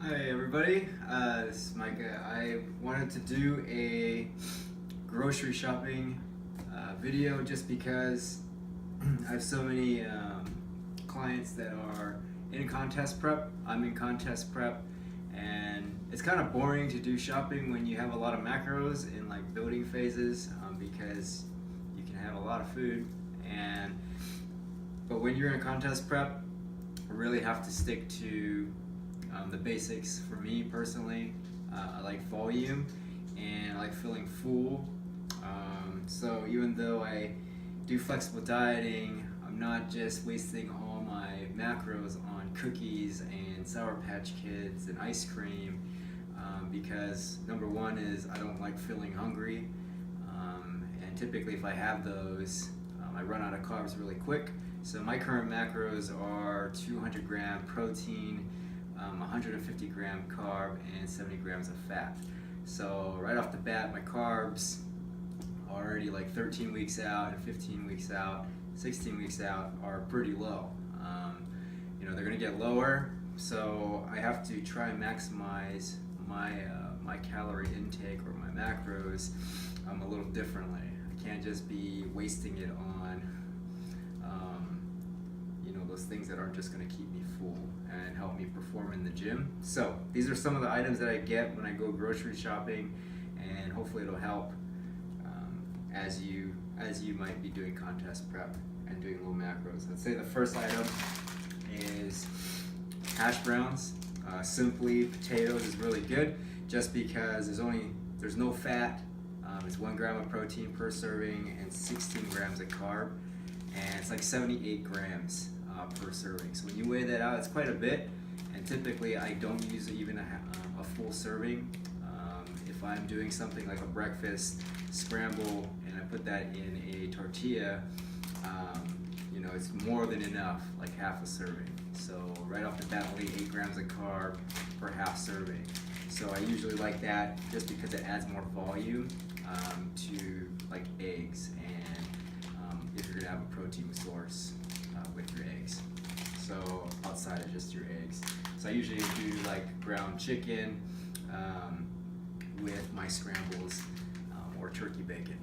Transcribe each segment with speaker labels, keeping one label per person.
Speaker 1: Hi everybody, this is Micah. I wanted to do a grocery shopping video just because I have so many clients that are in contest prep. I'm in contest prep, and it's kind of boring to do shopping when you have a lot of macros in like building phases because you can have a lot of food. But when you're in contest prep, you really have to stick to the basics. For me personally, I like volume and I like feeling full. So even though I do flexible dieting, I'm not just wasting all my macros on cookies and Sour Patch Kids and ice cream, because number one is I don't like feeling hungry, and typically if I have those, I run out of carbs really quick. So my current macros are 200 gram protein, 150 gram carb, and 70 grams of fat. So right off the bat, my carbs are already like 13 weeks out and 15 weeks out, 16 weeks out are pretty low. They're gonna get lower, so I have to try and maximize my calorie intake or my macros a little differently. I can't just be wasting it on those things that aren't just going to keep me full and help me perform in the gym. So these are some of the items that I get when I go grocery shopping, and hopefully it'll help as you might be doing contest prep and doing low macros. Let's say the first item is hash browns. Simply potatoes is really good just because there's no fat. It's 1 gram of protein per serving and 16 grams of carb, and it's like 78 grams per serving. So when you weigh that out, it's quite a bit, and typically I don't use even a full serving. If I'm doing something like a breakfast scramble and I put that in a tortilla, it's more than enough, like half a serving. So right off the bat, only 8 grams of carb per half serving. So I usually like that just because it adds more volume to like eggs, and if you're gonna have a protein source with your eggs, so outside of just your eggs. So I usually do like ground chicken with my scrambles or turkey bacon.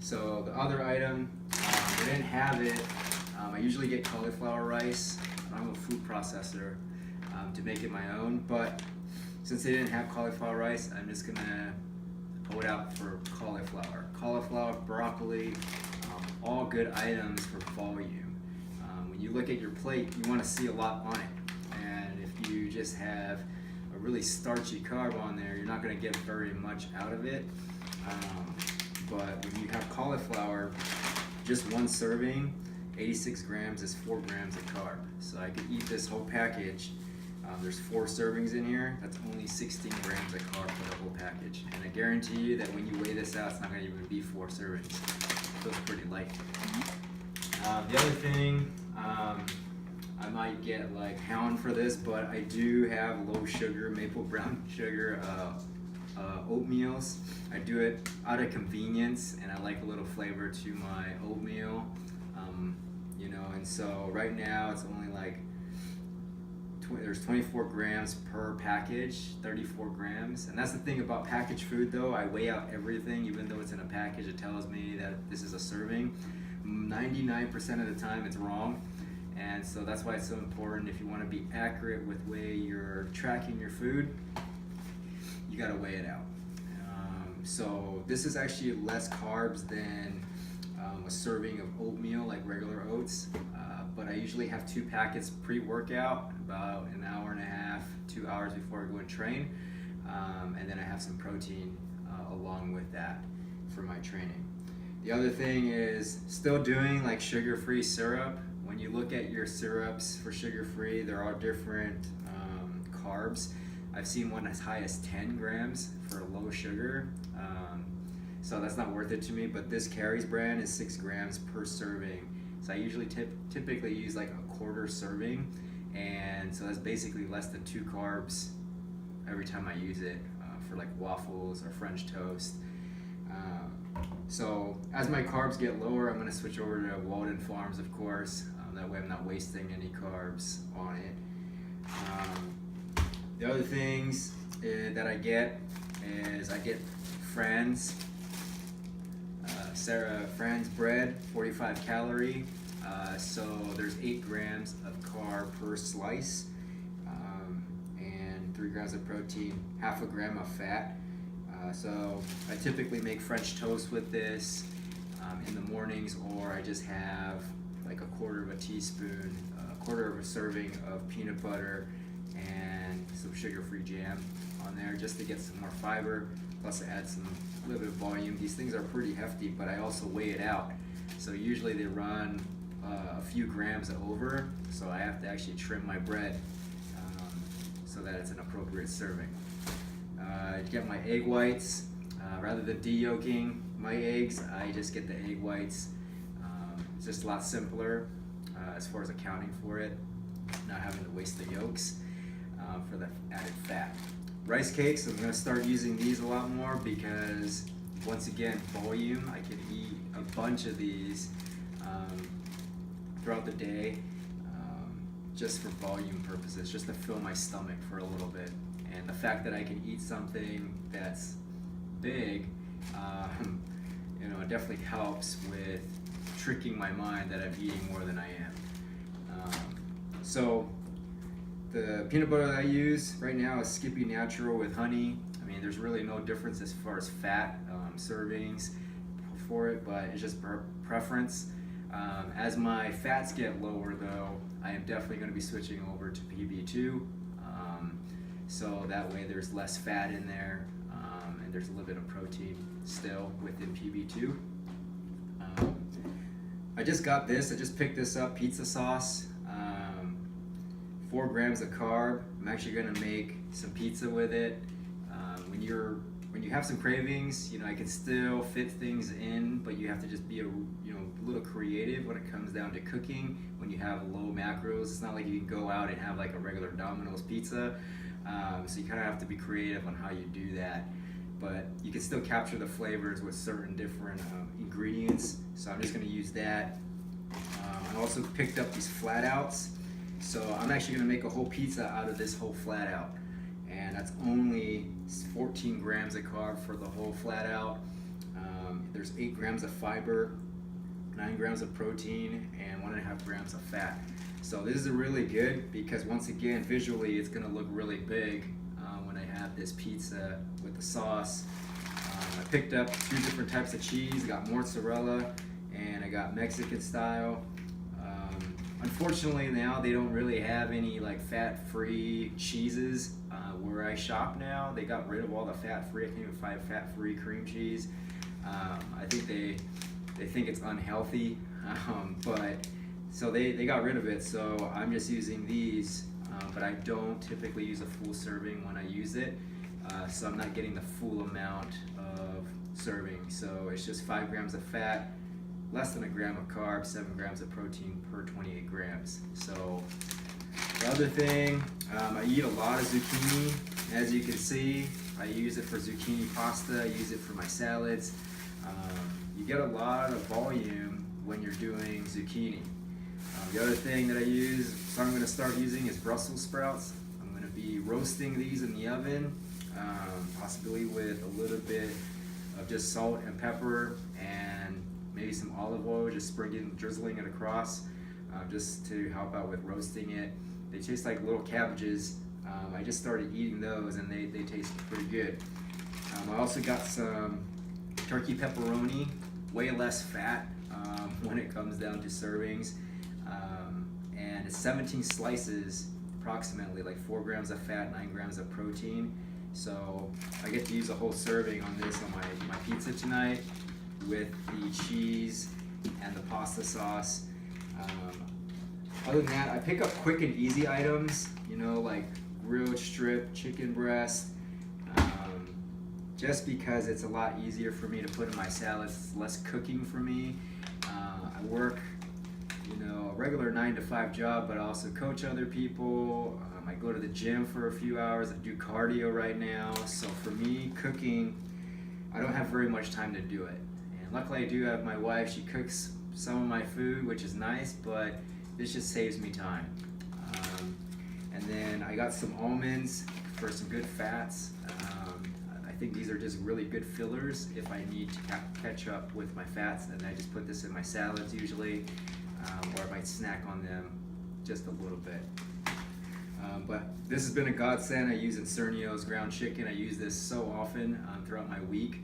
Speaker 1: So the other item, I didn't have it. I usually get cauliflower rice. I don't have a food processor to make it my own, but since they didn't have cauliflower rice, I'm just gonna pull it out for cauliflower. Cauliflower, broccoli, all good items for volume. When you look at your plate, you want to see a lot on it, and if you just have a really starchy carb on there, you're not going to get very much out of it. But when you have cauliflower, just one serving, 86 grams is 4 grams of carb. So I could eat this whole package. There's 4 servings in here. That's only 16 grams of carb for the whole package. And I guarantee you that when you weigh this out, it's not going to even be 4 servings. It feels pretty light. The other thing, I might get like hound for this, but I do have low sugar, maple brown sugar oatmeals. I do it out of convenience, and I like a little flavor to my oatmeal. And so right now it's only like there's 24 grams per package, 34 grams. And that's the thing about packaged food though, I weigh out everything. Even though it's in a package, it tells me that this is a serving. 99% of the time it's wrong. And so that's why it's so important, if you want to be accurate with way you're tracking your food, you got to weigh it out. So this is actually less carbs than a serving of oatmeal, like regular oats. But I usually have 2 packets pre-workout, about an hour and a half, 2 hours before I go and train. And then I have some protein along with that for my training. The other thing is still doing like sugar-free syrup. When you look at your syrups for sugar-free, there are different carbs. I've seen one as high as 10 grams for low sugar. So that's not worth it to me, but this Carrie's brand is 6 grams per serving. So I usually typically use like a quarter serving, and so that's basically less than 2 carbs every time I use it for like waffles or French toast. So as my carbs get lower, I'm going to switch over to Walden Farms, of course. That way I'm not wasting any carbs on it. The other things that I get is I get Fran's Fran's bread, 45 calorie. So there's 8 grams of carb per slice, and 3 grams of protein, half a gram of fat. So I typically make French toast with this in the mornings, or I just have like a quarter of a teaspoon, a quarter of a serving of peanut butter and some sugar-free jam on there just to get some more fiber, plus add a little bit of volume. These things are pretty hefty, but I also weigh it out. So usually they run a few grams over, so I have to actually trim my bread so that it's an appropriate serving. Get my egg whites. Rather than de-yolking my eggs, I just get the egg whites. It's just a lot simpler as far as accounting for it, not having to waste the yolks for the added fat. Rice cakes, I'm going to start using these a lot more because, once again, volume. I can eat a bunch of these throughout the day just for volume purposes, just to fill my stomach for a little bit. And the fact that I can eat something that's big, it definitely helps with tricking my mind that I'm eating more than I am. So the peanut butter that I use right now is Skippy Natural with honey. I mean, there's really no difference as far as fat servings for it, but it's just preference. As my fats get lower, though, I am definitely going to be switching over to PB2. So that way there's less fat in there, and there's a little bit of protein still within PB2. I just got this, I just picked this up, pizza sauce, 4 grams of carb. I'm actually gonna make some pizza with it. When you have some cravings, I can still fit things in, but you have to just be a little creative when it comes down to cooking. When you have low macros, it's not like you can go out and have like a regular Domino's pizza. So you kind of have to be creative on how you do that, but you can still capture the flavors with certain different ingredients. So I'm just going to use that. I also picked up these flat outs, so I'm actually going to make a whole pizza out of this whole flat out, and that's only 14 grams of carb for the whole flat out. There's 8 grams of fiber, 9 grams of protein, and 1.5 grams of fat. So this is really good because, once again, visually it's going to look really big when I have this pizza with the sauce. I picked up 2 different types of cheese. I got mozzarella and I got Mexican style. Unfortunately, now they don't really have any like fat-free cheeses where I shop now. They got rid of all the fat-free. I can't even find fat-free cream cheese. I think they think it's unhealthy, but so they got rid of it. So I'm just using these, but I don't typically use a full serving when I use it. So I'm not getting the full amount of serving. So it's just 5 grams of fat, less than a gram of carbs, 7 grams of protein per 28 grams. So the other thing, I eat a lot of zucchini. As you can see, I use it for zucchini pasta. I use it for my salads. You get a lot of volume when you're doing zucchini. The other thing that I use, so I'm going to start using, is Brussels sprouts. I'm going to be roasting these in the oven, possibly with a little bit of just salt and pepper and maybe some olive oil, just drizzling it across, just to help out with roasting it. They taste like little cabbages. I just started eating those and they taste pretty good. I also got some turkey pepperoni, way less fat when it comes down to servings. And it's 17 slices, approximately, like 4 grams of fat, 9 grams of protein. So I get to use a whole serving on this on my pizza tonight with the cheese and the pasta sauce. Other than that, I pick up quick and easy items, like grilled strip, chicken breast, just because it's a lot easier for me to put in my salads. It's less cooking for me. I work a regular 9-to-5 job, but I also coach other people. I go to the gym for a few hours. I do cardio right now. So for me, cooking, I don't have very much time to do it. And luckily I do have my wife. She cooks some of my food, which is nice, but this just saves me time. And then I got some almonds for some good fats. I think these are just really good fillers if I need to catch up with my fats, and I just put this in my salads usually, or I might snack on them just a little bit. But this has been a godsend. I use Incernio's ground chicken. I use this so often throughout my week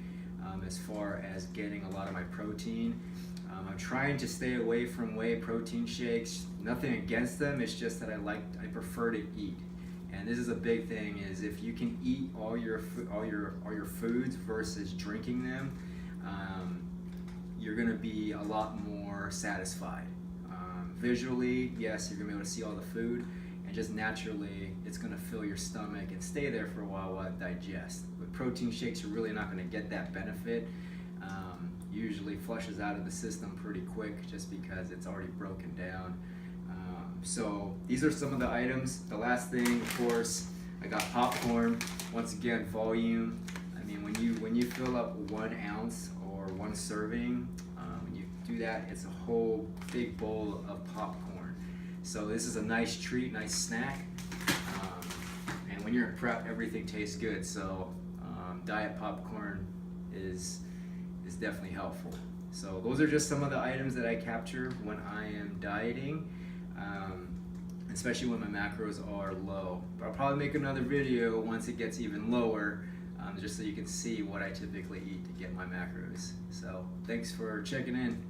Speaker 1: as far as getting a lot of my protein. I'm trying to stay away from whey protein shakes. Nothing against them, it's just that I prefer to eat. And this is a big thing, is if you can eat all your foods versus drinking them, you're gonna be a lot more satisfied. Visually, yes, you're gonna be able to see all the food, and just naturally, it's gonna fill your stomach and stay there for a while it digests. With protein shakes, you're really not gonna get that benefit. Usually flushes out of the system pretty quick just because it's already broken down. So these are some of the items. The last thing, of course, I got popcorn. Once again, volume. I mean, when you fill up 1 ounce or 1 serving, when you do that, it's a whole big bowl of popcorn. So this is a nice treat, nice snack. And when you're in prep, everything tastes good. So diet popcorn is definitely helpful. So those are just some of the items that I capture when I am dieting, especially when my macros are low. But I'll probably make another video once it gets even lower, just so you can see what I typically eat to get my macros. So thanks for checking in.